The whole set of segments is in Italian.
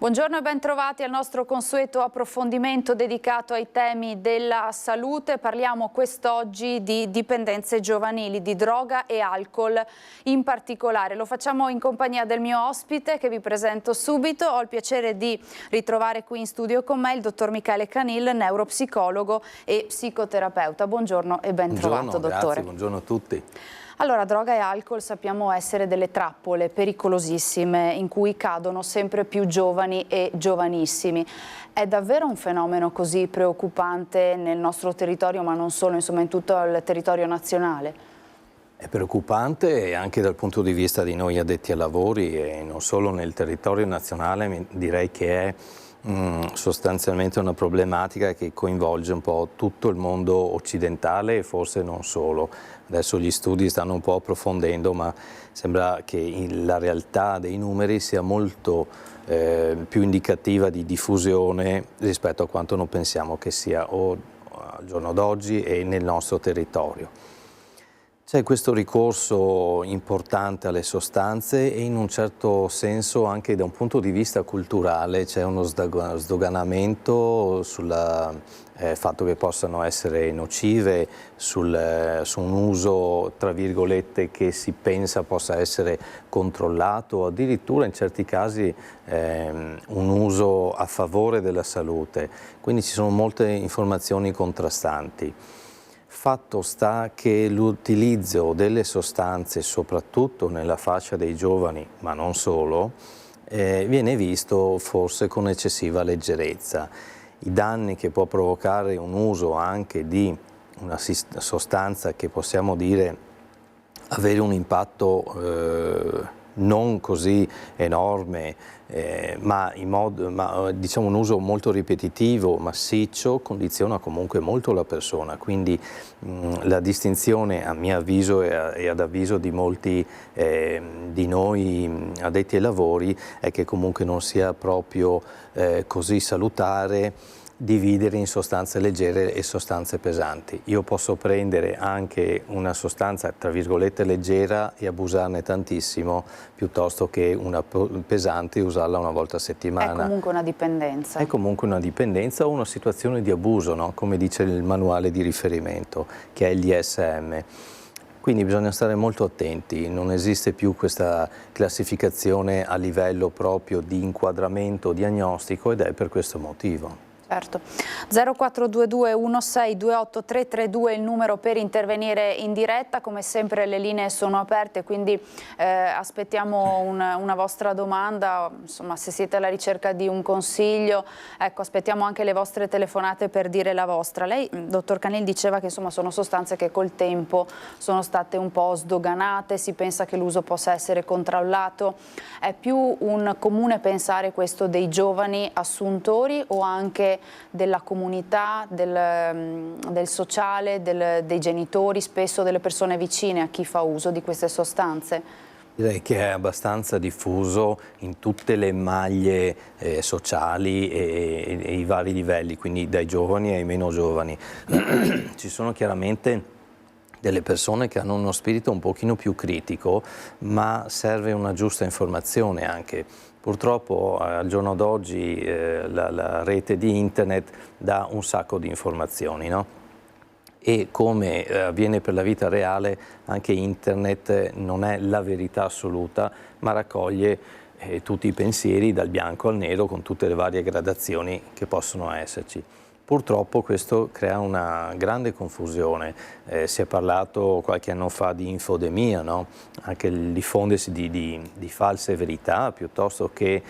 Buongiorno e ben trovati al nostro consueto approfondimento dedicato ai temi della salute. Parliamo quest'oggi di dipendenze giovanili, di droga e alcol in particolare. Lo facciamo in compagnia del mio ospite che vi presento subito. Ho il piacere di ritrovare qui in studio con me il dottor Michele Canil, neuropsicologo e psicoterapeuta. Buongiorno e ben trovato, dottore. Grazie, buongiorno a tutti. Allora, droga e alcol sappiamo essere delle trappole pericolosissime in cui cadono sempre più giovani e giovanissimi. È davvero un fenomeno così preoccupante nel nostro territorio, ma non solo, insomma, in tutto il territorio nazionale? È preoccupante anche dal punto di vista di noi addetti ai lavori e non solo nel territorio nazionale, direi che è sostanzialmente una problematica che coinvolge un po' tutto il mondo occidentale e forse non solo. Adesso gli studi stanno un po' approfondendo, ma sembra che la realtà dei numeri sia molto più indicativa di diffusione rispetto a quanto non pensiamo che sia al giorno d'oggi e nel nostro territorio. C'è questo ricorso importante alle sostanze e in un certo senso anche da un punto di vista culturale c'è uno sdoganamento sul fatto che possano essere nocive, su un uso tra virgolette che si pensa possa essere controllato, addirittura in certi casi un uso a favore della salute. Quindi ci sono molte informazioni contrastanti. Fatto sta che l'utilizzo delle sostanze, soprattutto nella fascia dei giovani, ma non solo, viene visto forse con eccessiva leggerezza. I danni che può provocare un uso anche di una sostanza che possiamo dire avere un impatto non così enorme, ma diciamo un uso molto ripetitivo, massiccio, condiziona comunque molto la persona. Quindi la distinzione, a mio avviso e ad avviso di molti di noi addetti ai lavori, è che comunque non sia proprio così salutare dividere in sostanze leggere e sostanze pesanti. Io posso prendere anche una sostanza tra virgolette leggera e abusarne tantissimo piuttosto che una pesante e usarla una volta a settimana. È comunque una dipendenza. È comunque una dipendenza o una situazione di abuso, no? Come dice il manuale di riferimento, che è l'ISM. Quindi bisogna stare molto attenti, non esiste più questa classificazione a livello proprio di inquadramento diagnostico ed è per questo motivo. Certo. 0422 16 332 è il numero per intervenire in diretta, come sempre le linee sono aperte, quindi aspettiamo una vostra domanda, insomma se siete alla ricerca di un consiglio, ecco, aspettiamo anche le vostre telefonate per dire la vostra. Lei, dottor Canil, diceva che insomma sono sostanze che col tempo sono state un po' sdoganate, si pensa che l'uso possa essere controllato. È più un comune pensare questo dei giovani assuntori o anche della comunità, del sociale, dei genitori, spesso delle persone vicine a chi fa uso di queste sostanze? Direi che è abbastanza diffuso in tutte le maglie sociali e i vari livelli, quindi dai giovani ai meno giovani. Ci sono chiaramente delle persone che hanno uno spirito un pochino più critico, ma serve una giusta informazione anche. Purtroppo al giorno d'oggi la rete di internet dà un sacco di informazioni, no? E come avviene per la vita reale, anche internet non è la verità assoluta, ma raccoglie tutti i pensieri dal bianco al nero con tutte le varie gradazioni che possono esserci. Purtroppo questo crea una grande confusione, si è parlato qualche anno fa di infodemia, no? Anche il diffondersi di false verità piuttosto che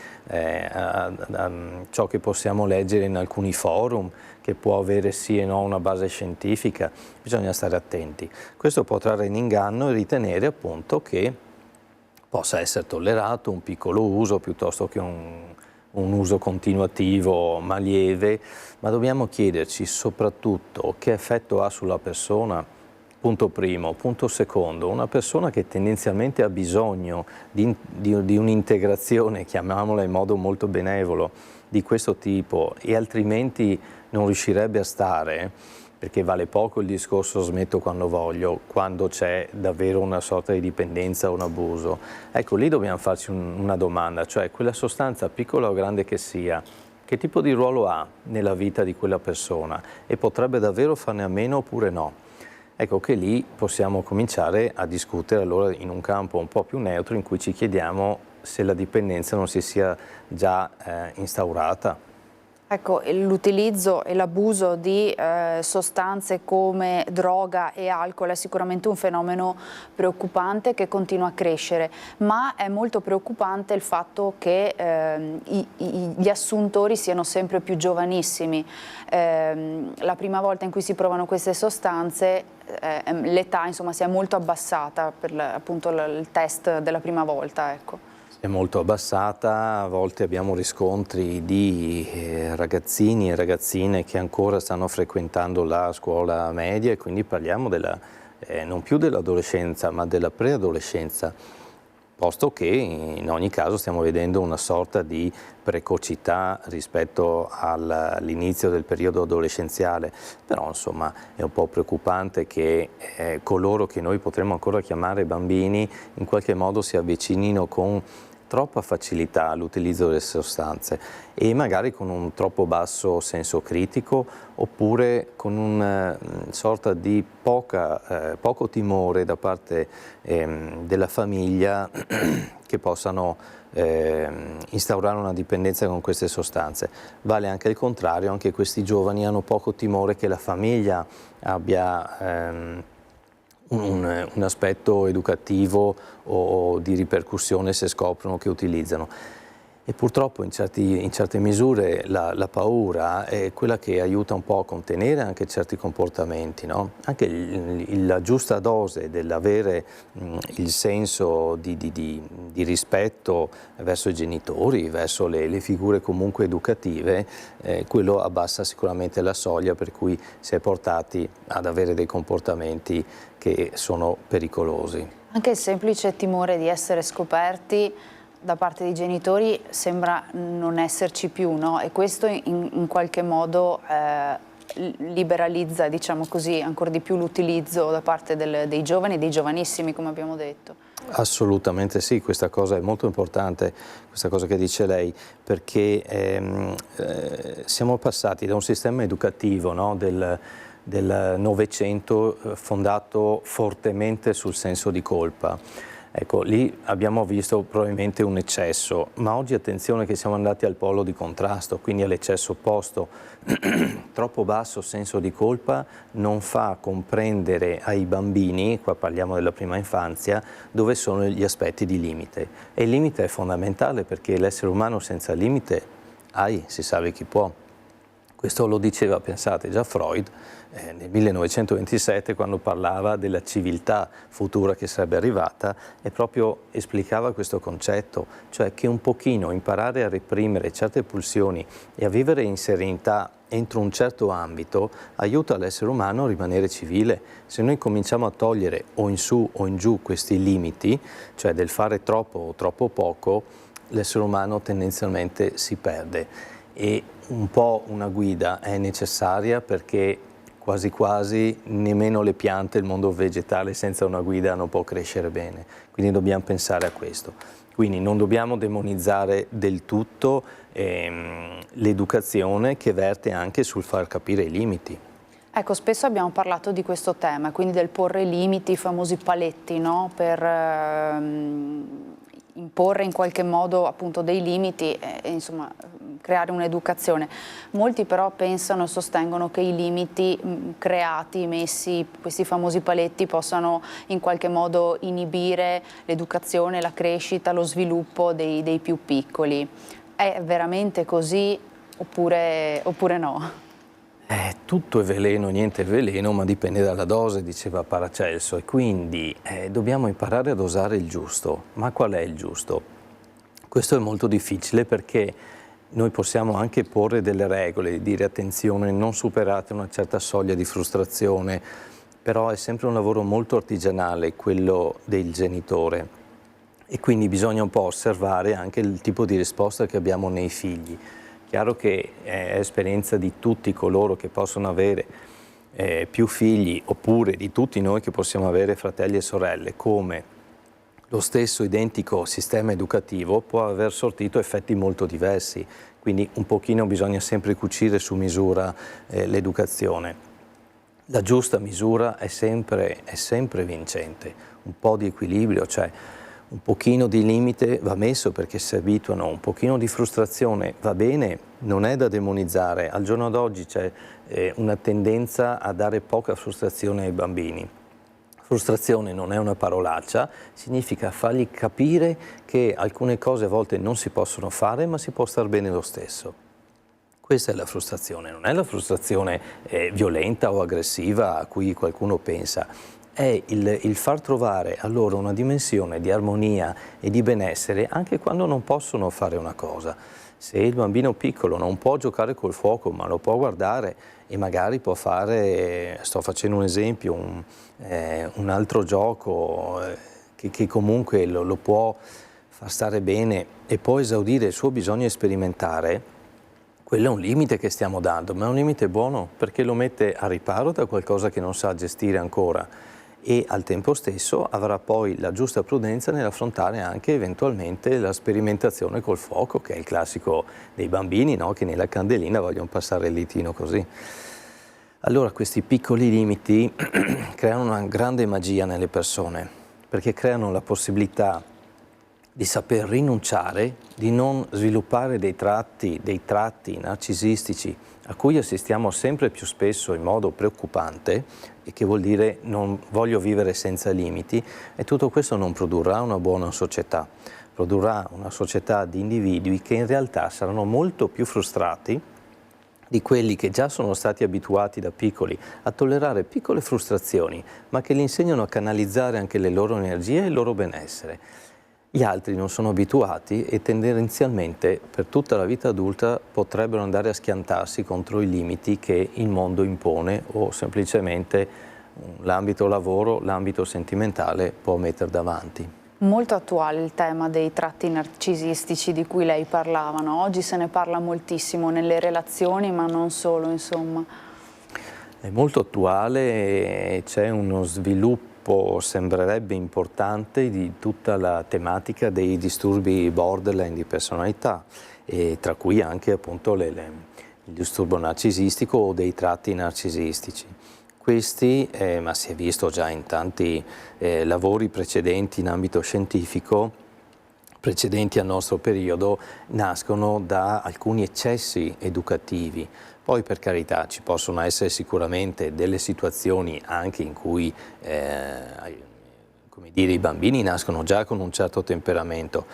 ciò che possiamo leggere in alcuni forum, che può avere sì e no una base scientifica, bisogna stare attenti. Questo può trarre in inganno e ritenere appunto che possa essere tollerato un piccolo uso piuttosto che un uso continuativo ma lieve, ma dobbiamo chiederci soprattutto che effetto ha sulla persona, punto primo. Punto secondo, una persona che tendenzialmente ha bisogno di un'integrazione, chiamiamola in modo molto benevolo, di questo tipo e altrimenti non riuscirebbe a stare, perché vale poco il discorso smetto quando voglio, quando c'è davvero una sorta di dipendenza o un abuso. Ecco, lì dobbiamo farci una domanda, cioè quella sostanza, piccola o grande che sia, che tipo di ruolo ha nella vita di quella persona e potrebbe davvero farne a meno oppure no? Ecco che lì possiamo cominciare a discutere allora in un campo un po' più neutro in cui ci chiediamo se la dipendenza non si sia già instaurata. Ecco, l'utilizzo e l'abuso di sostanze come droga e alcol è sicuramente un fenomeno preoccupante che continua a crescere, ma è molto preoccupante il fatto che gli assuntori siano sempre più giovanissimi. La prima volta in cui si provano queste sostanze l'età insomma si è molto abbassata per appunto il test della prima volta, ecco. È molto abbassata, a volte abbiamo riscontri di ragazzini e ragazzine che ancora stanno frequentando la scuola media e quindi parliamo non più dell'adolescenza ma della preadolescenza, posto che in ogni caso stiamo vedendo una sorta di precocità rispetto all'inizio del periodo adolescenziale, però insomma è un po' preoccupante che coloro che noi potremmo ancora chiamare bambini in qualche modo si avvicinino con troppa facilità all'utilizzo delle sostanze e magari con un troppo basso senso critico oppure con una sorta di poco timore da parte della famiglia che possano instaurare una dipendenza con queste sostanze. Vale anche il contrario, anche questi giovani hanno poco timore che la famiglia abbia un aspetto educativo o di ripercussione se scoprono che utilizzano. E purtroppo in certe misure la paura è quella che aiuta un po' a contenere anche certi comportamenti, no? Anche la giusta dose dell'avere il senso di rispetto verso i genitori, verso le figure comunque educative, quello abbassa sicuramente la soglia per cui si è portati ad avere dei comportamenti che sono pericolosi. Anche il semplice timore di essere scoperti da parte dei genitori sembra non esserci più, no? E questo in qualche modo liberalizza, diciamo così, ancora di più l'utilizzo da parte dei giovani, dei giovanissimi, come abbiamo detto. Assolutamente sì, questa cosa è molto importante, questa cosa che dice lei, perché siamo passati da un sistema educativo, no, del Novecento fondato fortemente sul senso di colpa. Ecco, lì abbiamo visto probabilmente un eccesso, ma oggi attenzione che siamo andati al polo di contrasto, quindi all'eccesso opposto. Troppo basso senso di colpa non fa comprendere ai bambini, qua parliamo della prima infanzia, dove sono gli aspetti di limite. E il limite è fondamentale perché l'essere umano senza limite, si sa chi può. Questo lo diceva, pensate, già Freud nel 1927 quando parlava della civiltà futura che sarebbe arrivata e proprio esplicava questo concetto, cioè che un pochino imparare a reprimere certe pulsioni e a vivere in serenità entro un certo ambito aiuta l'essere umano a rimanere civile. Se noi cominciamo a togliere o in su o in giù questi limiti, cioè del fare troppo o troppo poco, l'essere umano tendenzialmente si perde. E un po' una guida è necessaria perché quasi quasi nemmeno le piante, il mondo vegetale senza una guida non può crescere bene, quindi dobbiamo pensare a questo. Quindi non dobbiamo demonizzare del tutto l'educazione che verte anche sul far capire i limiti. Ecco, spesso abbiamo parlato di questo tema, quindi del porre limiti, i famosi paletti, no? Per imporre in qualche modo appunto dei limiti e insomma creare un'educazione. Molti però pensano e sostengono che i limiti creati, messi, questi famosi paletti, possano in qualche modo inibire l'educazione, la crescita, lo sviluppo dei più piccoli. È veramente così oppure no? Tutto è veleno, niente è veleno, ma dipende dalla dose, diceva Paracelso, e quindi dobbiamo imparare a dosare il giusto. Ma qual è il giusto? Questo è molto difficile perché noi possiamo anche porre delle regole, dire attenzione, non superate una certa soglia di frustrazione, però è sempre un lavoro molto artigianale quello del genitore e quindi bisogna un po' osservare anche il tipo di risposta che abbiamo nei figli. Chiaro che è esperienza di tutti coloro che possono avere più figli, oppure di tutti noi che possiamo avere fratelli e sorelle, come lo stesso identico sistema educativo può aver sortito effetti molto diversi, quindi un pochino bisogna sempre cucire su misura l'educazione. La giusta misura è sempre vincente, un po' di equilibrio, cioè un pochino di limite va messo perché si abituano, un pochino di frustrazione va bene, non è da demonizzare. Al giorno d'oggi c'è una tendenza a dare poca frustrazione ai bambini. Frustrazione non è una parolaccia, significa fargli capire che alcune cose a volte non si possono fare, ma si può star bene lo stesso. Questa è la frustrazione, non è la frustrazione violenta o aggressiva a cui qualcuno pensa, è il far trovare a loro una dimensione di armonia e di benessere anche quando non possono fare una cosa. Se il bambino piccolo non può giocare col fuoco ma lo può guardare e magari può fare, sto facendo un esempio, un altro gioco che comunque lo può far stare bene e può esaudire il suo bisogno di sperimentare, quello è un limite che stiamo dando, ma è un limite buono perché lo mette a riparo da qualcosa che non sa gestire ancora e al tempo stesso avrà poi la giusta prudenza nell'affrontare anche eventualmente la sperimentazione col fuoco, che è il classico dei bambini, no? Che nella candelina vogliono passare il litino così. Allora questi piccoli limiti creano una grande magia nelle persone, perché creano la possibilità di saper rinunciare, di non sviluppare dei tratti narcisistici a cui assistiamo sempre più spesso in modo preoccupante e che vuol dire non voglio vivere senza limiti, e tutto questo non produrrà una buona società, produrrà una società di individui che in realtà saranno molto più frustrati di quelli che già sono stati abituati da piccoli a tollerare piccole frustrazioni, ma che li insegnano a canalizzare anche le loro energie e il loro benessere. Gli altri non sono abituati e tendenzialmente per tutta la vita adulta potrebbero andare a schiantarsi contro i limiti che il mondo impone o semplicemente l'ambito lavoro, l'ambito sentimentale può mettere davanti. Molto attuale il tema dei tratti narcisistici di cui lei parlava, no? Oggi se ne parla moltissimo nelle relazioni, ma non solo, insomma. È molto attuale e c'è uno sviluppo, sembrerebbe importante, di tutta la tematica dei disturbi borderline di personalità, e tra cui anche appunto il disturbo narcisistico o dei tratti narcisistici. Questi, ma si è visto già in tanti lavori precedenti in ambito scientifico, precedenti al nostro periodo, nascono da alcuni eccessi educativi. Poi per carità ci possono essere sicuramente delle situazioni anche in cui come dire, i bambini nascono già con un certo temperamento,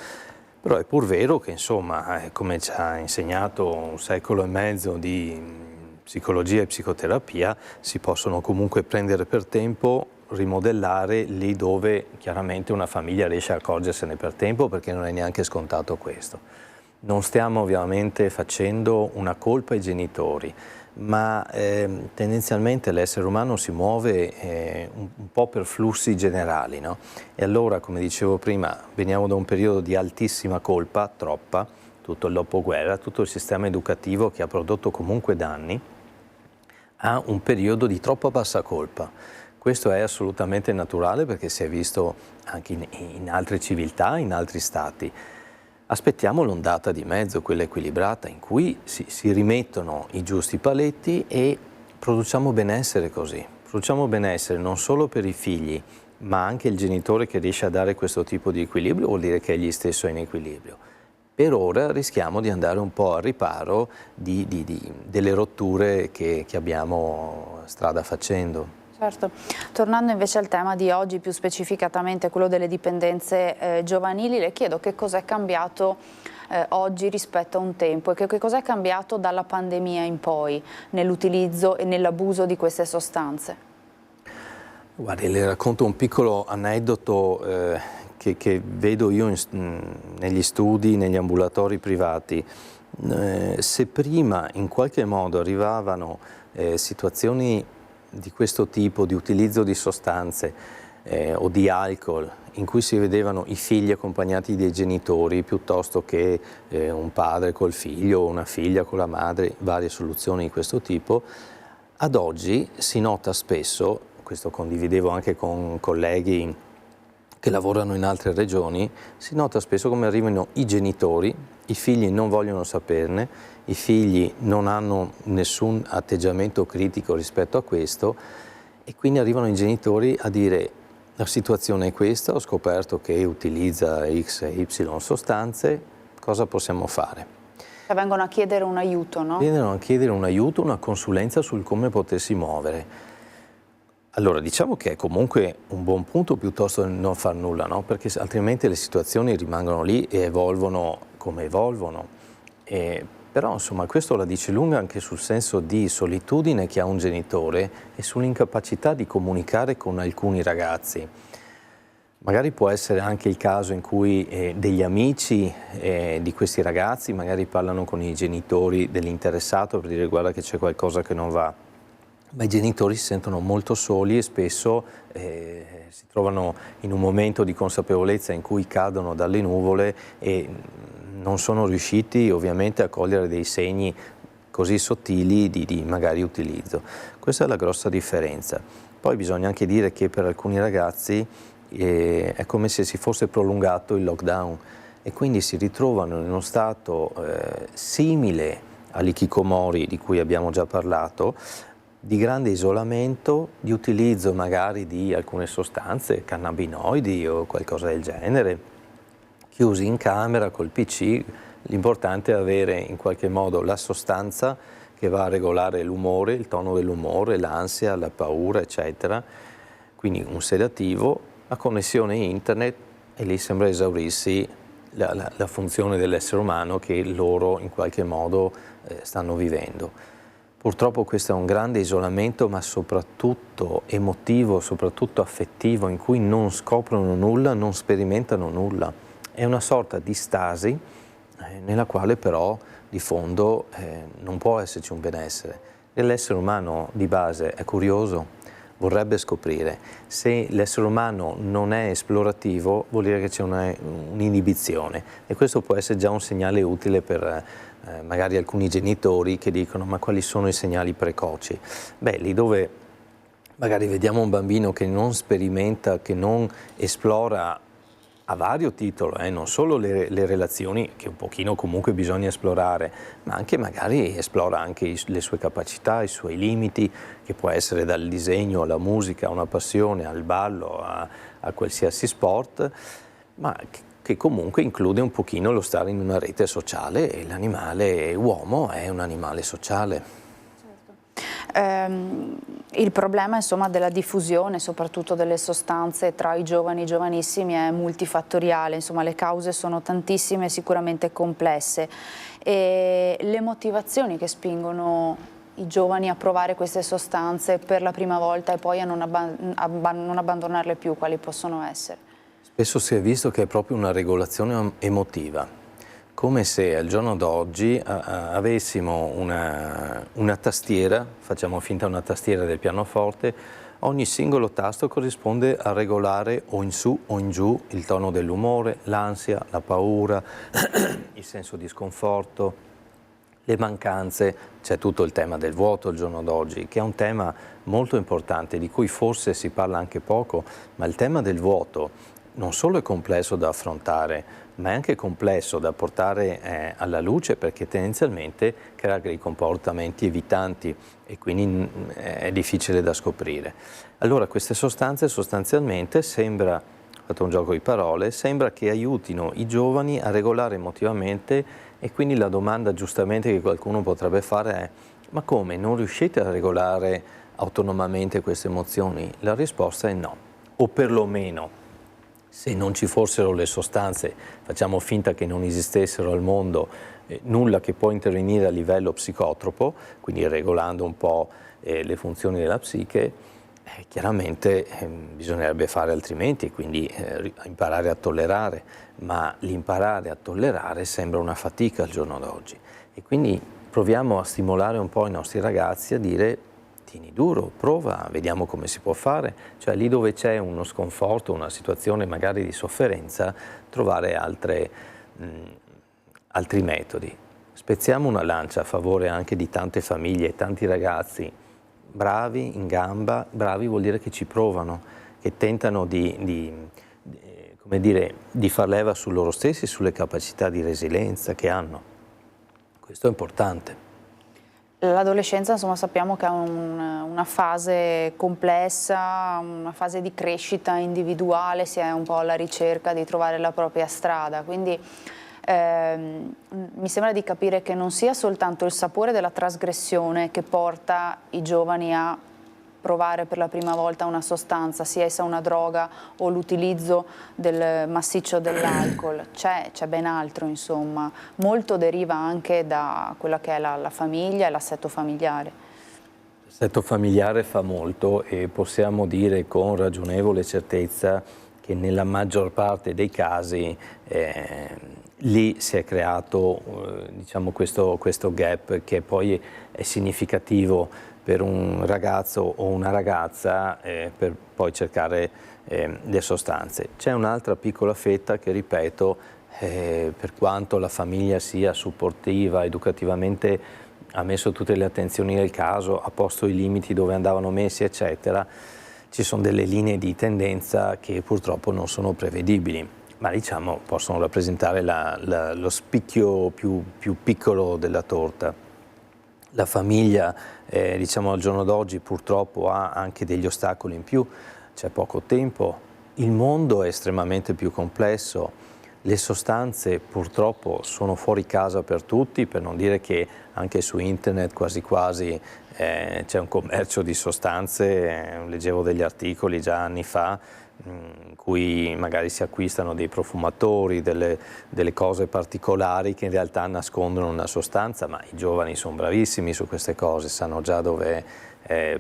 però è pur vero che insomma, come ci ha insegnato 1 secolo e mezzo di psicologia e psicoterapia, si possono comunque prendere per tempo, rimodellare lì dove chiaramente una famiglia riesce a accorgersene per tempo, perché non è neanche scontato questo. Non stiamo ovviamente facendo una colpa ai genitori, ma tendenzialmente l'essere umano si muove un po' per flussi generali, no? E allora, come dicevo prima, veniamo da un periodo di altissima colpa, troppa, tutto il dopoguerra, tutto il sistema educativo che ha prodotto comunque danni, a un periodo di troppa bassa colpa. Questo è assolutamente naturale perché si è visto anche in altre civiltà, in altri stati. Aspettiamo l'ondata di mezzo, quella equilibrata, in cui si rimettono i giusti paletti e produciamo benessere così. Produciamo benessere non solo per i figli, ma anche il genitore che riesce a dare questo tipo di equilibrio vuol dire che egli stesso è in equilibrio. Per ora rischiamo di andare un po' al riparo delle rotture che abbiamo strada facendo. Certo, tornando invece al tema di oggi, più specificatamente quello delle dipendenze giovanili, le chiedo che cosa è cambiato oggi rispetto a un tempo e che cosa è cambiato dalla pandemia in poi nell'utilizzo e nell'abuso di queste sostanze. Guardi, le racconto un piccolo aneddoto che vedo io negli studi, negli ambulatori privati. Se prima in qualche modo arrivavano situazioni di questo tipo, di utilizzo di sostanze o di alcol, in cui si vedevano i figli accompagnati dai genitori piuttosto che un padre col figlio o una figlia con la madre, varie soluzioni di questo tipo, Ad oggi si nota spesso, questo condividevo anche con colleghi che lavorano in altre regioni, si nota spesso come arrivano i genitori, i figli non vogliono saperne, i figli non hanno nessun atteggiamento critico rispetto a questo e quindi arrivano i genitori a dire la situazione è questa, ho scoperto che utilizza X e Y sostanze, cosa possiamo fare? Vengono a chiedere un aiuto, no? Vengono a chiedere un aiuto, una consulenza sul come potersi muovere. Allora, diciamo che è comunque un buon punto piuttosto che non far nulla, no? Perché altrimenti le situazioni rimangono lì e evolvono come evolvono. Però, insomma, questo la dice lunga anche sul senso di solitudine che ha un genitore e sull'incapacità di comunicare con alcuni ragazzi. Magari può essere anche il caso in cui degli amici di questi ragazzi magari parlano con i genitori dell'interessato per dire guarda che c'è qualcosa che non va, ma i genitori si sentono molto soli e spesso si trovano in un momento di consapevolezza in cui cadono dalle nuvole e non sono riusciti ovviamente a cogliere dei segni così sottili di magari utilizzo. Questa è la grossa differenza. Poi bisogna anche dire che per alcuni ragazzi è come se si fosse prolungato il lockdown e quindi si ritrovano in uno stato simile all'ikikomori di cui abbiamo già parlato, di grande isolamento, di utilizzo magari di alcune sostanze, cannabinoidi o qualcosa del genere, chiusi in camera col PC. L'importante è avere in qualche modo la sostanza che va a regolare l'umore, il tono dell'umore, l'ansia, la paura, eccetera. Quindi un sedativo, la connessione internet e lì sembra esaurirsi la funzione dell'essere umano che loro in qualche modo stanno vivendo. Purtroppo questo è un grande isolamento, ma soprattutto emotivo, soprattutto affettivo, in cui non scoprono nulla, non sperimentano nulla. È una sorta di stasi nella quale però di fondo non può esserci un benessere. L'essere umano di base è curioso, vorrebbe scoprire. Se l'essere umano non è esplorativo vuol dire che c'è un'inibizione e questo può essere già un segnale utile per magari alcuni genitori che dicono ma quali sono i segnali precoci? Beh, lì dove magari vediamo un bambino che non sperimenta, che non esplora a vario titolo, non solo le relazioni che un pochino comunque bisogna esplorare, ma anche magari esplora anche le sue capacità, i suoi limiti, che può essere dal disegno alla musica, a una passione, al ballo, a qualsiasi sport, ma che comunque include un pochino lo stare in una rete sociale e l'animale uomo è un animale sociale. Il problema insomma della diffusione soprattutto delle sostanze tra i giovani e giovanissimi è multifattoriale, insomma le cause sono tantissime e sicuramente complesse e le motivazioni che spingono i giovani a provare queste sostanze per la prima volta e poi a non abbandonarle più, quali possono essere? Spesso si è visto che è proprio una regolazione emotiva. Come se al giorno d'oggi avessimo una tastiera, facciamo finta una tastiera del pianoforte, ogni singolo tasto corrisponde a regolare o in su o in giù il tono dell'umore, l'ansia, la paura, il senso di sconforto, le mancanze. C'è tutto il tema del vuoto al giorno d'oggi, che è un tema molto importante, di cui forse si parla anche poco, ma il tema del vuoto non solo è complesso da affrontare, ma è anche complesso da portare alla luce perché tendenzialmente crea dei comportamenti evitanti e quindi è difficile da scoprire. Allora queste sostanze sostanzialmente sembra, ho fatto un gioco di parole, sembra che aiutino i giovani a regolare emotivamente e quindi la domanda giustamente che qualcuno potrebbe fare è ma come, non riuscite a regolare autonomamente queste emozioni? La risposta è no, o perlomeno se non ci fossero le sostanze, facciamo finta che non esistessero al mondo, nulla che può intervenire a livello psicotropo, quindi regolando un po' le funzioni della psiche, chiaramente bisognerebbe fare altrimenti, quindi imparare a tollerare, ma l'imparare a tollerare sembra una fatica al giorno d'oggi. E quindi proviamo a stimolare un po' i nostri ragazzi a dire tieni duro, prova, vediamo come si può fare, cioè lì dove c'è uno sconforto, una situazione magari di sofferenza, trovare altri metodi. Spezziamo una lancia a favore anche di tante famiglie e tanti ragazzi bravi, in gamba, bravi vuol dire che ci provano, che tentano come dire, di far leva su loro stessi, sulle capacità di resilienza che hanno. Questo è importante. L'adolescenza, insomma, sappiamo che è una fase complessa, una fase di crescita individuale, si è un po' alla ricerca di trovare la propria strada, quindi mi sembra di capire che non sia soltanto il sapore della trasgressione che porta i giovani a provare per la prima volta una sostanza, sia essa una droga o l'utilizzo del massiccio dell'alcol, c'è ben altro, insomma, molto deriva anche da quella che è la famiglia e l'assetto familiare. L'assetto familiare fa molto e possiamo dire con ragionevole certezza che nella maggior parte dei casi lì si è creato diciamo questo gap che poi è significativo per un ragazzo o una ragazza per poi cercare le sostanze. C'è un'altra piccola fetta che, ripeto, per quanto la famiglia sia supportiva, educativamente ha messo tutte le attenzioni del caso, ha posto i limiti dove andavano messi, eccetera, ci sono delle linee di tendenza che purtroppo non sono prevedibili, ma diciamo possono rappresentare lo spicchio più piccolo della torta. La famiglia, diciamo al giorno d'oggi, purtroppo ha anche degli ostacoli in più, c'è poco tempo, il mondo è estremamente più complesso, le sostanze purtroppo sono fuori casa per tutti, per non dire che anche su internet quasi quasi c'è un commercio di sostanze, leggevo degli articoli già anni fa, in cui magari si acquistano dei profumatori, delle cose particolari che in realtà nascondono una sostanza, ma i giovani sono bravissimi su queste cose, sanno già dove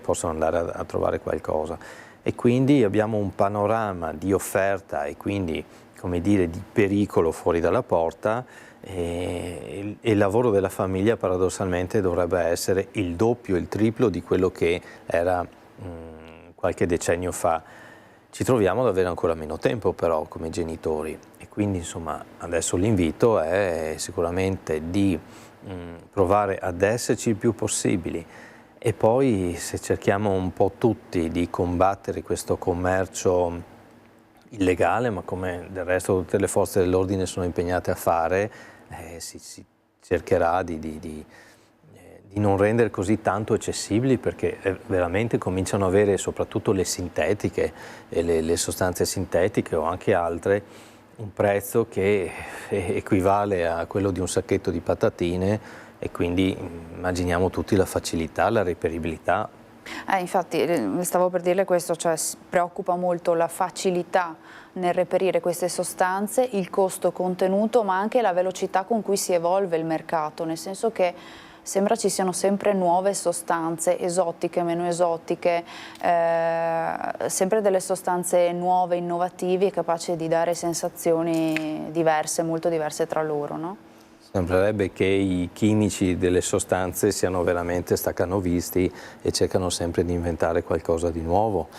possono andare a trovare qualcosa. E quindi abbiamo un panorama di offerta e quindi, come dire, di pericolo fuori dalla porta, e il lavoro della famiglia paradossalmente dovrebbe essere il doppio, il triplo di quello che era qualche decennio fa. Ci troviamo ad avere ancora meno tempo però come genitori e quindi insomma adesso l'invito è sicuramente di provare ad esserci il più possibili e poi se cerchiamo un po' tutti di combattere questo commercio illegale, ma come del resto tutte le forze dell'ordine sono impegnate a fare, si cercherà di non rendere così tanto accessibili perché veramente cominciano ad avere soprattutto le sintetiche e le sostanze sintetiche o anche altre un prezzo che equivale a quello di un sacchetto di patatine e quindi immaginiamo tutti la facilità, la reperibilità. Infatti stavo per dirle questo, cioè preoccupa molto la facilità nel reperire queste sostanze, il costo contenuto ma anche la velocità con cui si evolve il mercato, nel senso che sembra ci siano sempre nuove sostanze, esotiche, meno esotiche, sempre delle sostanze nuove, innovative, capaci di dare sensazioni diverse, molto diverse tra loro, no? Sembrerebbe che i chimici delle sostanze siano veramente staccanovisti e cercano sempre di inventare qualcosa di nuovo.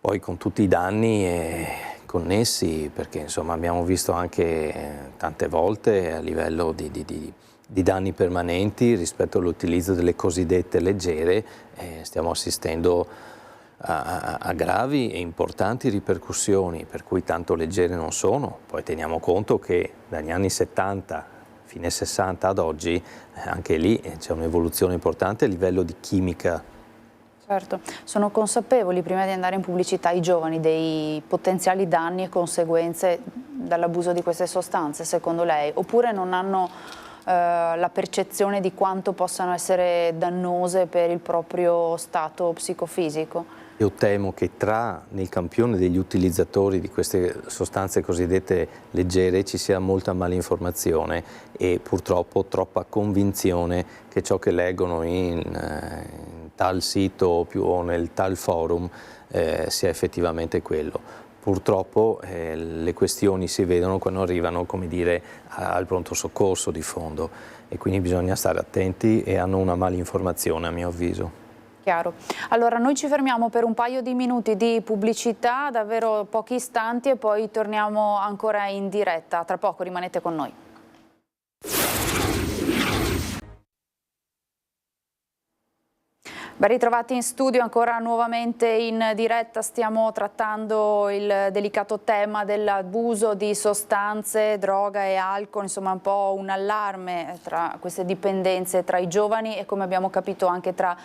Poi con tutti i danni connessi, perché insomma abbiamo visto anche tante volte a livello di danni permanenti rispetto all'utilizzo delle cosiddette leggere, stiamo assistendo a gravi e importanti ripercussioni, per cui tanto leggere non sono. Poi teniamo conto che dagli anni 70 fine 60 ad oggi, anche lì c'è un'evoluzione importante a livello di chimica. Certo, sono consapevoli prima di andare in pubblicità i giovani dei potenziali danni e conseguenze dall'abuso di queste sostanze, secondo lei, oppure non hanno la percezione di quanto possano essere dannose per il proprio stato psicofisico? Io temo che nel campione degli utilizzatori di queste sostanze cosiddette leggere ci sia molta malinformazione e purtroppo troppa convinzione che ciò che leggono in tal sito o nel tal forum sia effettivamente quello. Purtroppo le questioni si vedono quando arrivano, come dire, al pronto soccorso di fondo e quindi bisogna stare attenti e hanno una malinformazione a mio avviso. Chiaro. Allora noi ci fermiamo per un paio di minuti di pubblicità, davvero pochi istanti e poi torniamo ancora in diretta. Tra poco rimanete con noi. Ben ritrovati in studio, ancora nuovamente in diretta. Stiamo trattando il delicato tema dell'abuso di sostanze, droga e alcol, insomma un po' un allarme tra queste dipendenze tra i giovani e, come abbiamo capito, anche tra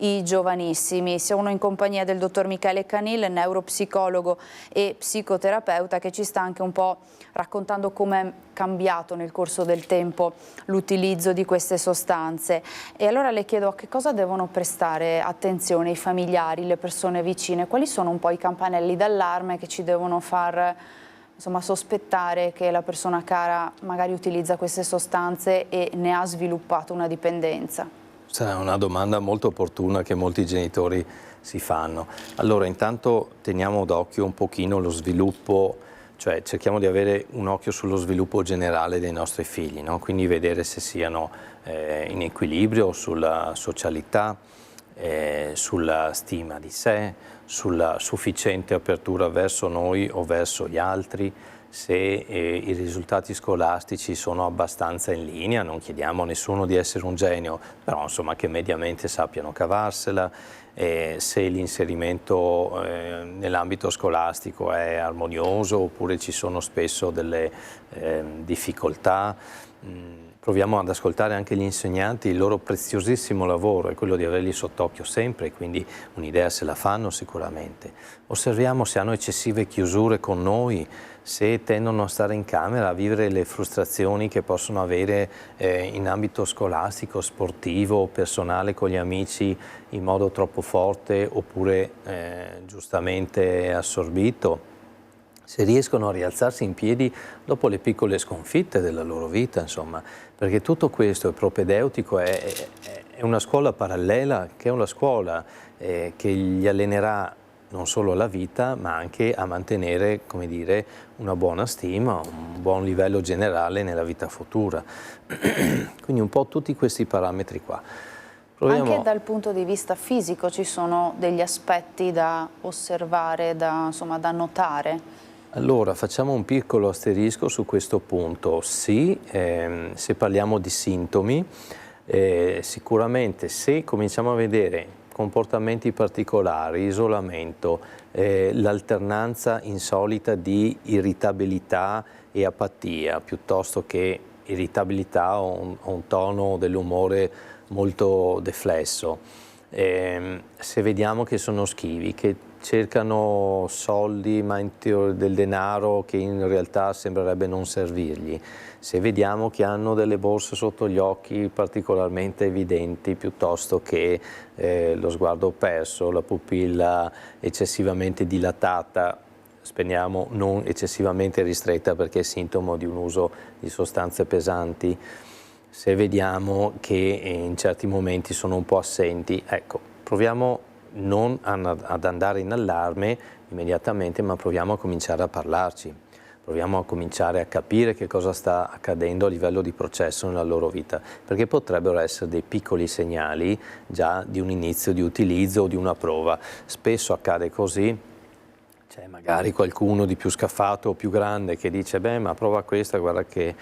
i giovanissimi. Siamo in compagnia del dottor Michele Canil, neuropsicologo e psicoterapeuta, che ci sta anche un po' raccontando come è cambiato nel corso del tempo l'utilizzo di queste sostanze. E allora le chiedo: a che cosa devono prestare attenzione i familiari, le persone vicine? Quali sono un po' i campanelli d'allarme che ci devono far, insomma, sospettare che la persona cara magari utilizza queste sostanze e ne ha sviluppato una dipendenza? Questa è una domanda molto opportuna che molti genitori si fanno. Allora, intanto teniamo d'occhio un pochino lo sviluppo, cioè cerchiamo di avere un occhio sullo sviluppo generale dei nostri figli, no? Quindi vedere se siano in equilibrio sulla socialità, sulla stima di sé, sulla sufficiente apertura verso noi o verso gli altri, se i risultati scolastici sono abbastanza in linea. Non chiediamo a nessuno di essere un genio, però insomma che mediamente sappiano cavarsela, se l'inserimento nell'ambito scolastico è armonioso oppure ci sono spesso delle difficoltà. Proviamo ad ascoltare anche gli insegnanti. Il loro preziosissimo lavoro è quello di averli sott'occhio sempre, quindi un'idea se la fanno sicuramente. Osserviamo se hanno eccessive chiusure con noi, se tendono a stare in camera, a vivere le frustrazioni che possono avere in ambito scolastico, sportivo, personale con gli amici in modo troppo forte oppure giustamente assorbito. Se riescono a rialzarsi in piedi dopo le piccole sconfitte della loro vita, insomma, perché tutto questo è propedeutico, è una scuola parallela, che è una scuola che gli allenerà non solo alla vita, ma anche a mantenere, come dire, una buona stima, un buon livello generale nella vita futura. Quindi un po' tutti questi parametri qua. Proviamo. Anche dal punto di vista fisico ci sono degli aspetti da osservare, insomma, da notare? Allora, facciamo un piccolo asterisco su questo punto. Sì, se parliamo di sintomi, sicuramente se cominciamo a vedere comportamenti particolari, isolamento, l'alternanza insolita di irritabilità e apatia, piuttosto che irritabilità o un tono dell'umore molto deflesso, se vediamo che sono schivi, che cercano soldi ma del denaro che in realtà sembrerebbe non servirgli, se vediamo che hanno delle borse sotto gli occhi particolarmente evidenti piuttosto che lo sguardo perso, la pupilla eccessivamente dilatata, speriamo non eccessivamente ristretta perché è sintomo di un uso di sostanze pesanti, se vediamo che in certi momenti sono un po' assenti, ecco, proviamo non ad andare in allarme immediatamente, ma proviamo a cominciare a parlarci, proviamo a cominciare a capire che cosa sta accadendo a livello di processo nella loro vita, perché potrebbero essere dei piccoli segnali già di un inizio di utilizzo o di una prova. Spesso accade così, c'è magari qualcuno di più scaffato o più grande che dice: beh, ma prova questa, guarda che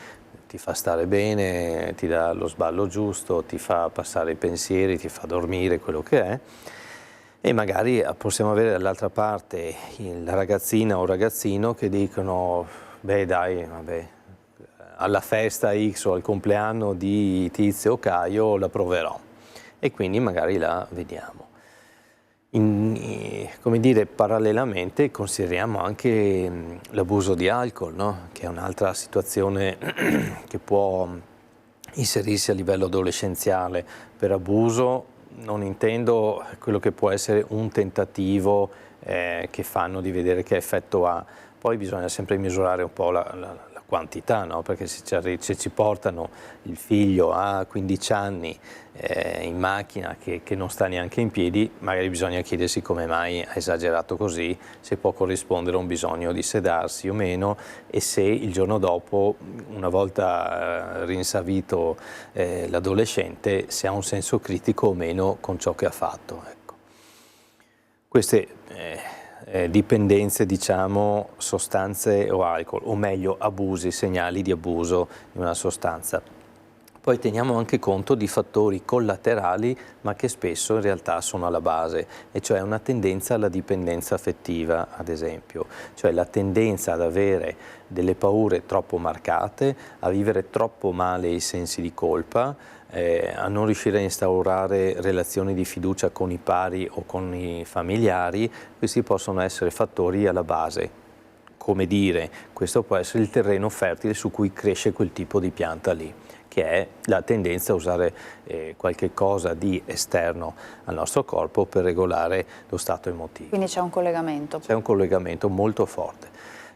ti fa stare bene, ti dà lo sballo giusto, ti fa passare i pensieri, ti fa dormire, quello che è. E magari possiamo avere dall'altra parte la ragazzina o ragazzino che dicono: beh dai, vabbè, alla festa X o al compleanno di Tizio o Caio la proverò. E quindi magari la vediamo. Come dire, parallelamente consideriamo anche l'abuso di alcol, no? Che è un'altra situazione che può inserirsi a livello adolescenziale. Per abuso non intendo quello che può essere un tentativo che fanno di vedere che effetto ha. Poi bisogna sempre misurare un po' la quantità, no? Perché se ci portano il figlio a 15 anni in macchina che non sta neanche in piedi, magari bisogna chiedersi come mai ha esagerato così, se può corrispondere a un bisogno di sedarsi o meno, e se il giorno dopo, una volta rinsavito l'adolescente, se ha un senso critico o meno con ciò che ha fatto. Ecco. Queste dipendenze, diciamo, sostanze o alcol, o meglio abusi, segnali di abuso di una sostanza. Poi teniamo anche conto di fattori collaterali, ma che spesso in realtà sono alla base, e cioè una tendenza alla dipendenza affettiva, ad esempio, cioè la tendenza ad avere delle paure troppo marcate, a vivere troppo male i sensi di colpa, a non riuscire a instaurare relazioni di fiducia con i pari o con i familiari. Questi possono essere fattori alla base. Come dire, questo può essere il terreno fertile su cui cresce quel tipo di pianta lì, che è la tendenza a usare qualche cosa di esterno al nostro corpo per regolare lo stato emotivo. Quindi c'è un collegamento. C'è un collegamento molto forte.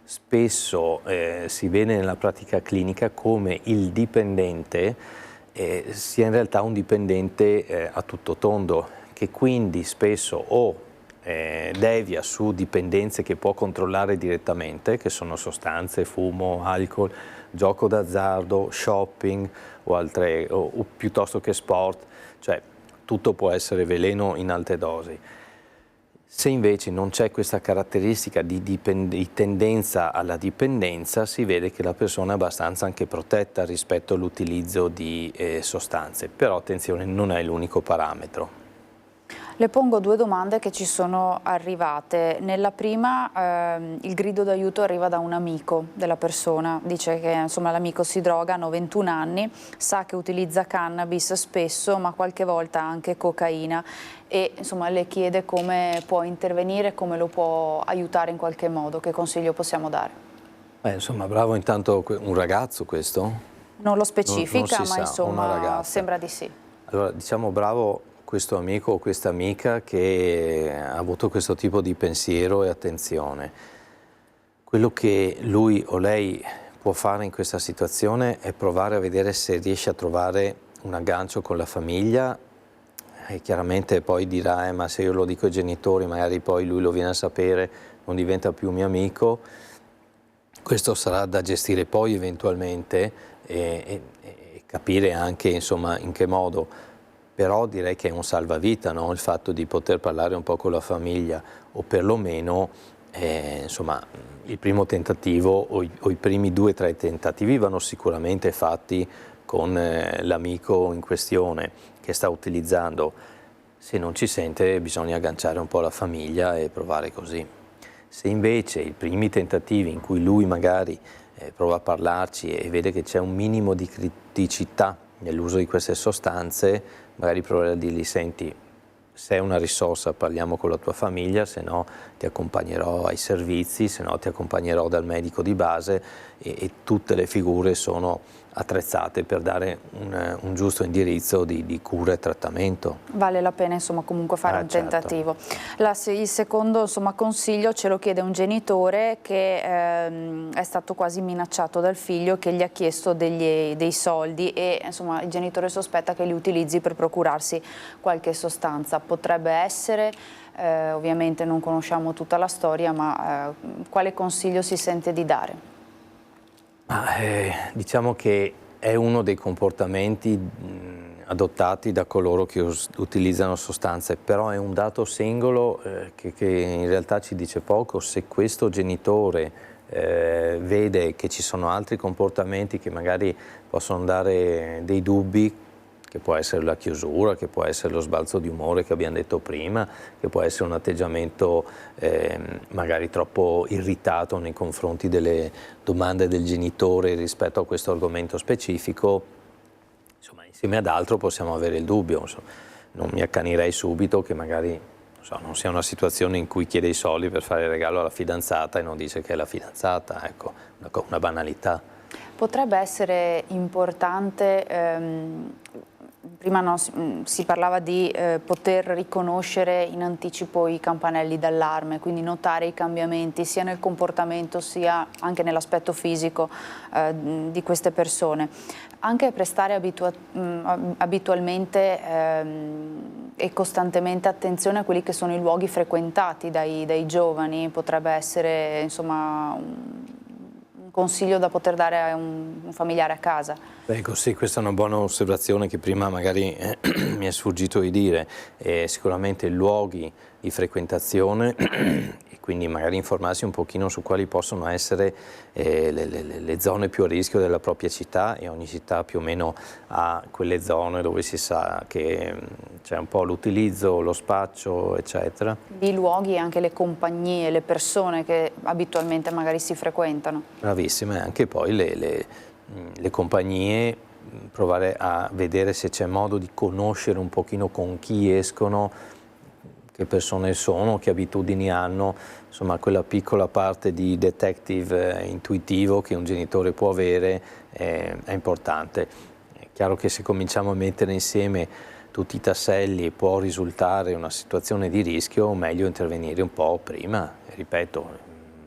Spesso si vede nella pratica clinica come il dipendente sia in realtà un dipendente a tutto tondo, che quindi spesso devia su dipendenze che può controllare direttamente, che sono sostanze, fumo, alcol, gioco d'azzardo, shopping o piuttosto che sport, cioè tutto può essere veleno in alte dosi. Se invece non c'è questa caratteristica di tendenza alla dipendenza, si vede che la persona è abbastanza anche protetta rispetto all'utilizzo di sostanze, però attenzione, non è l'unico parametro. Le pongo due domande che ci sono arrivate. Nella prima il grido d'aiuto arriva da un amico della persona, dice che l'amico si droga, hanno 21 anni, sa che utilizza cannabis spesso ma qualche volta anche cocaina e le chiede come può intervenire, come lo può aiutare in qualche modo, che consiglio possiamo dare? Bravo intanto un ragazzo questo? Non lo specifica, non ma sembra di sì. Allora diciamo bravo questo amico o questa amica che ha avuto questo tipo di pensiero e attenzione. Quello che lui o lei può fare in questa situazione è provare a vedere se riesce a trovare un aggancio con la famiglia e chiaramente poi dirà ma se io lo dico ai genitori magari poi lui lo viene a sapere, non diventa più mio amico. Questo sarà da gestire poi eventualmente e capire anche in che modo. Però direi che è un salvavita, no? Il fatto di poter parlare un po' con la famiglia o perlomeno il primo tentativo o i primi 2 o 3 tentativi vanno sicuramente fatti con l'amico in questione che sta utilizzando. Se non ci sente bisogna agganciare un po' la famiglia e provare così. Se invece i primi tentativi in cui lui magari prova a parlarci e vede che c'è un minimo di criticità nell'uso di queste sostanze, magari provare a dirgli senti, se è una risorsa parliamo con la tua famiglia, se no ti accompagnerò ai servizi, se no ti accompagnerò dal medico di base e tutte le figure sono attrezzate per dare un giusto indirizzo di cura e trattamento. Vale la pena comunque fare un tentativo. Il secondo consiglio ce lo chiede un genitore che è stato quasi minacciato dal figlio che gli ha chiesto dei soldi e il genitore sospetta che li utilizzi per procurarsi qualche sostanza. Potrebbe essere, ovviamente non conosciamo tutta la storia, ma quale consiglio si sente di dare? Diciamo che è uno dei comportamenti adottati da coloro che utilizzano sostanze, però è un dato singolo che in realtà ci dice poco. Se questo genitore vede che ci sono altri comportamenti che magari possono dare dei dubbi, che può essere la chiusura, che può essere lo sbalzo di umore che abbiamo detto prima, che può essere un atteggiamento magari troppo irritato nei confronti delle domande del genitore rispetto a questo argomento specifico, insieme ad altro possiamo avere il dubbio. Non mi accanirei subito che magari non sia una situazione in cui chiede i soldi per fare il regalo alla fidanzata e non dice che è la fidanzata, ecco, una banalità. Potrebbe essere importante, prima si parlava di poter riconoscere in anticipo i campanelli d'allarme, quindi notare i cambiamenti sia nel comportamento sia anche nell'aspetto fisico di queste persone. Anche prestare abitualmente e costantemente attenzione a quelli che sono i luoghi frequentati dai giovani potrebbe essere un consiglio da poter dare a un familiare a casa. Ecco, sì, questa è una buona osservazione che prima magari mi è sfuggito di dire. Sicuramente luoghi di frequentazione e quindi magari informarsi un pochino su quali possono essere le zone più a rischio della propria città, e ogni città più o meno ha quelle zone dove si sa che c'è un po' l'utilizzo, lo spaccio, eccetera. I luoghi e anche le compagnie, le persone che abitualmente magari si frequentano. Bravissime, anche poi le compagnie, provare a vedere se c'è modo di conoscere un pochino con chi escono, che persone sono, che abitudini hanno, insomma quella piccola parte di detective intuitivo che un genitore può avere è importante. È chiaro che se cominciamo a mettere insieme tutti i tasselli può risultare una situazione di rischio, meglio intervenire un po' prima, ripeto,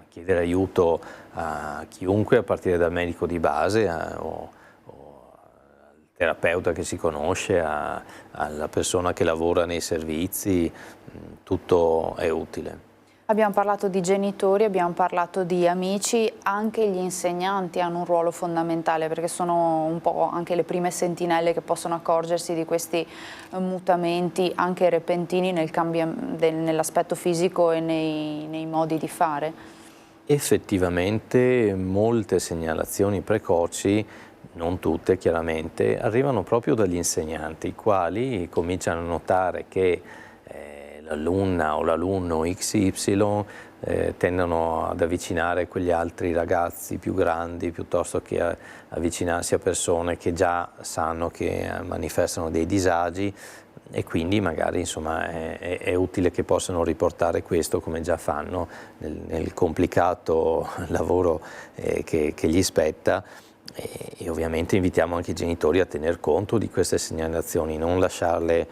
chiedere aiuto a chiunque, a partire dal medico di base o al terapeuta che si conosce, alla persona che lavora nei servizi, tutto è utile. Abbiamo parlato di genitori, abbiamo parlato di amici, anche gli insegnanti hanno un ruolo fondamentale perché sono un po' anche le prime sentinelle che possono accorgersi di questi mutamenti anche repentini nell'aspetto fisico e nei modi di fare. Effettivamente molte segnalazioni precoci, non tutte chiaramente, arrivano proprio dagli insegnanti, i quali cominciano a notare che l'alunna o l'alunno XY tendono ad avvicinare quegli altri ragazzi più grandi piuttosto che avvicinarsi a persone che già sanno che manifestano dei disagi, e quindi magari insomma è utile che possano riportare questo, come già fanno nel complicato lavoro che gli spetta. E ovviamente invitiamo anche i genitori a tener conto di queste segnalazioni, non lasciarle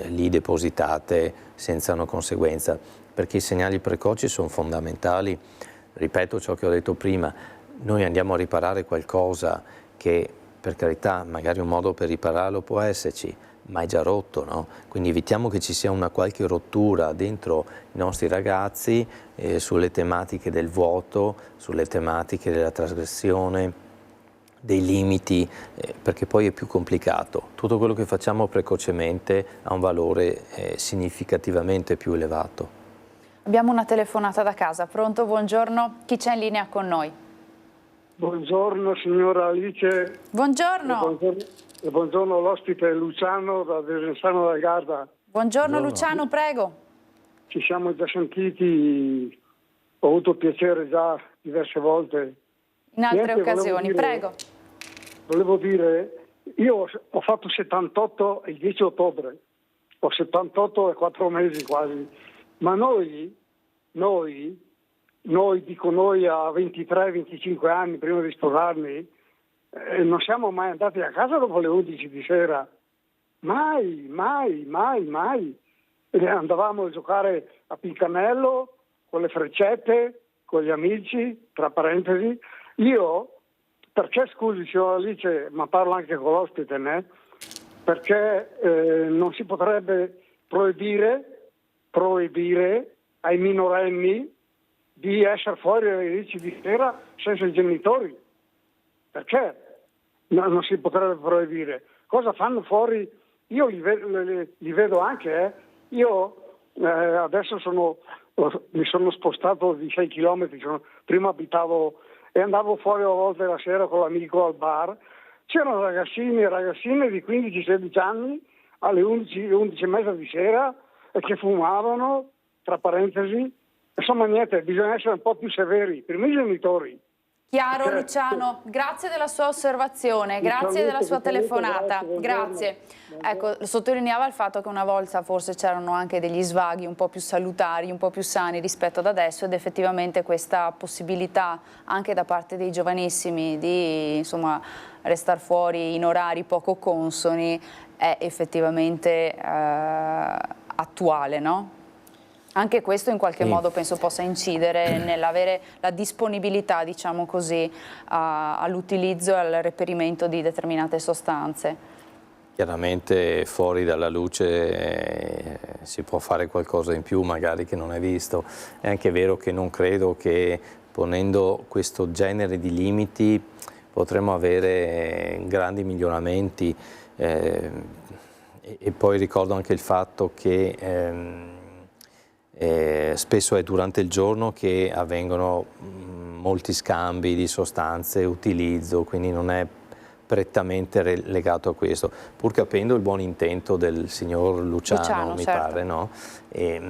lì depositate senza una conseguenza, perché i segnali precoci sono fondamentali. Ripeto ciò che ho detto prima, noi andiamo a riparare qualcosa che, per carità, magari un modo per ripararlo può esserci, ma è già rotto, no? Quindi evitiamo che ci sia una qualche rottura dentro i nostri ragazzi sulle tematiche del vuoto, sulle tematiche della trasgressione, dei limiti, perché poi è più complicato. Tutto quello che facciamo precocemente ha un valore significativamente più elevato. Abbiamo una telefonata da casa. Pronto? Buongiorno. Chi c'è in linea con noi? Buongiorno signora Alice. Buongiorno. E buongiorno all'ospite Luciano da Desenzano del Garda. Buongiorno Luciano, prego. Ci siamo già sentiti, ho avuto piacere già diverse volte. In altre occasioni, prego. Volevo dire, io ho fatto 78 il 10 ottobre, ho 78 e 4 mesi quasi, ma noi a 23-25 anni prima di sposarmi, non siamo mai andati a casa dopo le 11 di sera, mai. E andavamo a giocare a Pincanello con le freccette, con gli amici, tra parentesi. Io, perché scusi signora Alice, ma parlo anche con l'ospite, perché non si potrebbe proibire ai minorenni di essere fuori alle 10 di sera senza i genitori. Perché non si potrebbe proibire? Cosa fanno fuori? Io li vedo anche. Io adesso mi sono spostato di 6 chilometri, prima abitavo e andavo fuori a volte la sera con l'amico al bar. C'erano ragazzini e ragazzine di 15-16 anni alle 11 e mezza di sera che fumavano, tra parentesi. Insomma niente, bisogna essere un po' più severi per i miei genitori. Chiaro Luciano, grazie della sua osservazione, grazie della sua telefonata, grazie. Ecco, sottolineava il fatto che una volta forse c'erano anche degli svaghi un po' più salutari, un po' più sani rispetto ad adesso, ed effettivamente questa possibilità anche da parte dei giovanissimi di insomma restare fuori in orari poco consoni è effettivamente attuale, no? Anche questo in qualche modo penso possa incidere nell'avere la disponibilità, diciamo così, all'utilizzo e al reperimento di determinate sostanze. Chiaramente fuori dalla luce si può fare qualcosa in più magari che non è visto. È anche vero che non credo che ponendo questo genere di limiti potremo avere grandi miglioramenti e poi ricordo anche il fatto che spesso è durante il giorno che avvengono molti scambi di sostanze, utilizzo, quindi non è prettamente legato a questo, pur capendo il buon intento del signor Luciano mi certo. pare, no? E,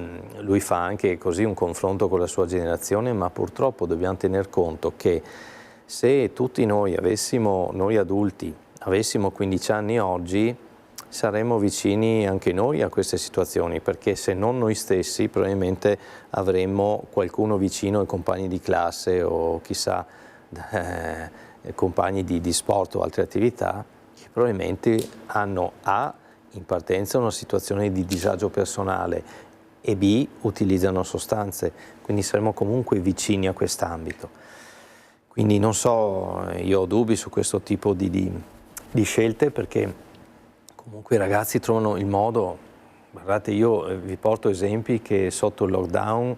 lui fa anche così un confronto con la sua generazione, ma purtroppo dobbiamo tener conto che se tutti noi adulti, avessimo 15 anni oggi, saremmo vicini anche noi a queste situazioni, perché se non noi stessi probabilmente avremmo qualcuno vicino ai compagni di classe o chissà compagni di sport o altre attività che probabilmente hanno in partenza una situazione di disagio personale e B utilizzano sostanze, quindi saremo comunque vicini a quest'ambito. Quindi non so, io ho dubbi su questo tipo di scelte, perché comunque i ragazzi trovano il modo. Guardate, io vi porto esempi che sotto il lockdown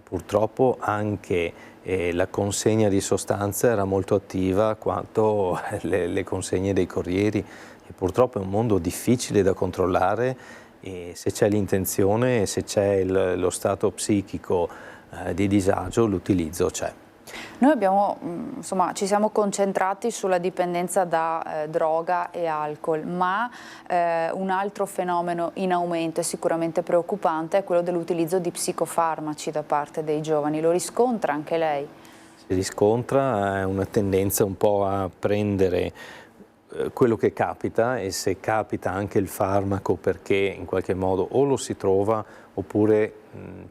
purtroppo anche la consegna di sostanze era molto attiva quanto le consegne dei corrieri, e purtroppo è un mondo difficile da controllare, e se c'è l'intenzione, se c'è lo stato psichico di disagio, l'utilizzo c'è. Noi abbiamo, insomma, ci siamo concentrati sulla dipendenza da droga e alcol, ma un altro fenomeno in aumento e sicuramente preoccupante è quello dell'utilizzo di psicofarmaci da parte dei giovani. Lo riscontra anche lei? Si riscontra una tendenza un po' a prendere quello che capita, e se capita anche il farmaco perché in qualche modo o lo si trova oppure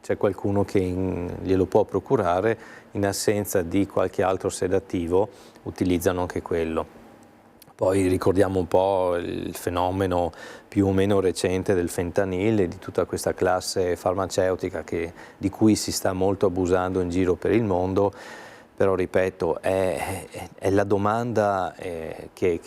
c'è qualcuno che glielo può procurare, in assenza di qualche altro sedativo utilizzano anche quello. Poi ricordiamo un po' il fenomeno più o meno recente del fentanyl e di tutta questa classe farmaceutica di cui si sta molto abusando in giro per il mondo. Però ripeto, è la domanda che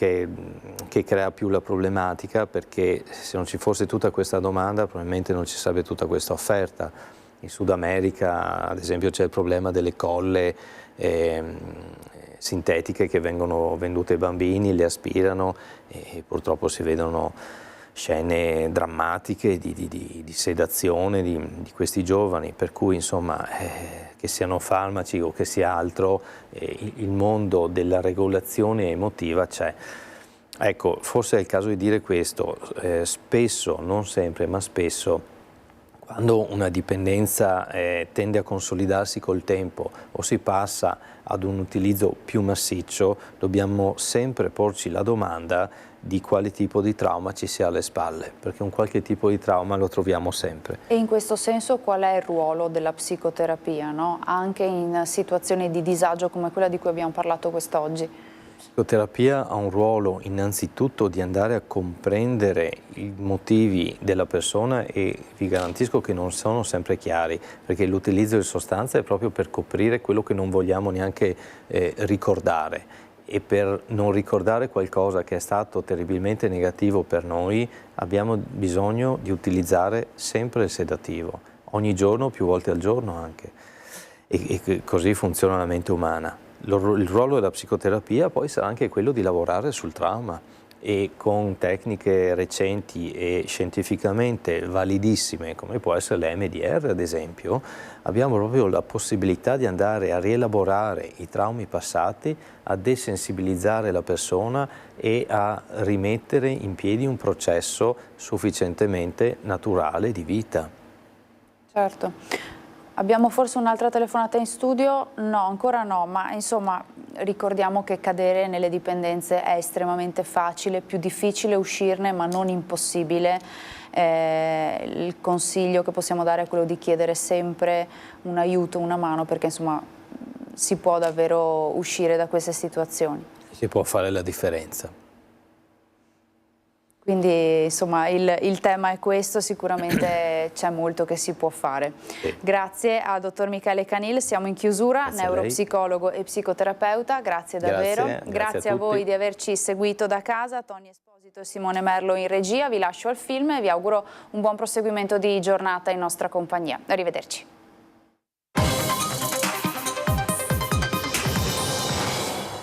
crea più la problematica, perché se non ci fosse tutta questa domanda probabilmente non ci sarebbe tutta questa offerta. In Sud America ad esempio c'è il problema delle colle sintetiche che vengono vendute ai bambini, le aspirano e purtroppo si vedono scene drammatiche di sedazione di questi giovani, per cui insomma che siano farmaci o che sia altro, il mondo della regolazione emotiva c'è. Ecco, forse è il caso di dire questo, spesso, non sempre, ma spesso, quando una dipendenza tende a consolidarsi col tempo o si passa ad un utilizzo più massiccio, dobbiamo sempre porci la domanda di quale tipo di trauma ci sia alle spalle, perché un qualche tipo di trauma lo troviamo sempre. E in questo senso qual è il ruolo della psicoterapia, no? Anche in situazioni di disagio come quella di cui abbiamo parlato quest'oggi? La psicoterapia ha un ruolo innanzitutto di andare a comprendere i motivi della persona, e vi garantisco che non sono sempre chiari, perché l'utilizzo di sostanze è proprio per coprire quello che non vogliamo neanche ricordare. E per non ricordare qualcosa che è stato terribilmente negativo per noi abbiamo bisogno di utilizzare sempre il sedativo, ogni giorno, più volte al giorno anche, e così funziona la mente umana. Il ruolo della psicoterapia poi sarà anche quello di lavorare sul trauma, e con tecniche recenti e scientificamente validissime come può essere l'EMDR ad esempio, abbiamo proprio la possibilità di andare a rielaborare i traumi passati, a desensibilizzare la persona e a rimettere in piedi un processo sufficientemente naturale di vita. Certo. Abbiamo forse un'altra telefonata in studio? No, ancora no, ma insomma ricordiamo che cadere nelle dipendenze è estremamente facile, più difficile uscirne ma non impossibile. Il consiglio che possiamo dare è quello di chiedere sempre un aiuto, una mano, perché insomma si può davvero uscire da queste situazioni. Si può fare la differenza. Quindi insomma il tema è questo, sicuramente c'è molto che si può fare. Sì. Grazie a dottor Michele Canil, siamo in chiusura, Grazie neuropsicologo e psicoterapeuta, grazie davvero. Grazie a voi di averci seguito da casa, Tony Esposito e Simone Merlo in regia, vi lascio al film e vi auguro un buon proseguimento di giornata in nostra compagnia. Arrivederci.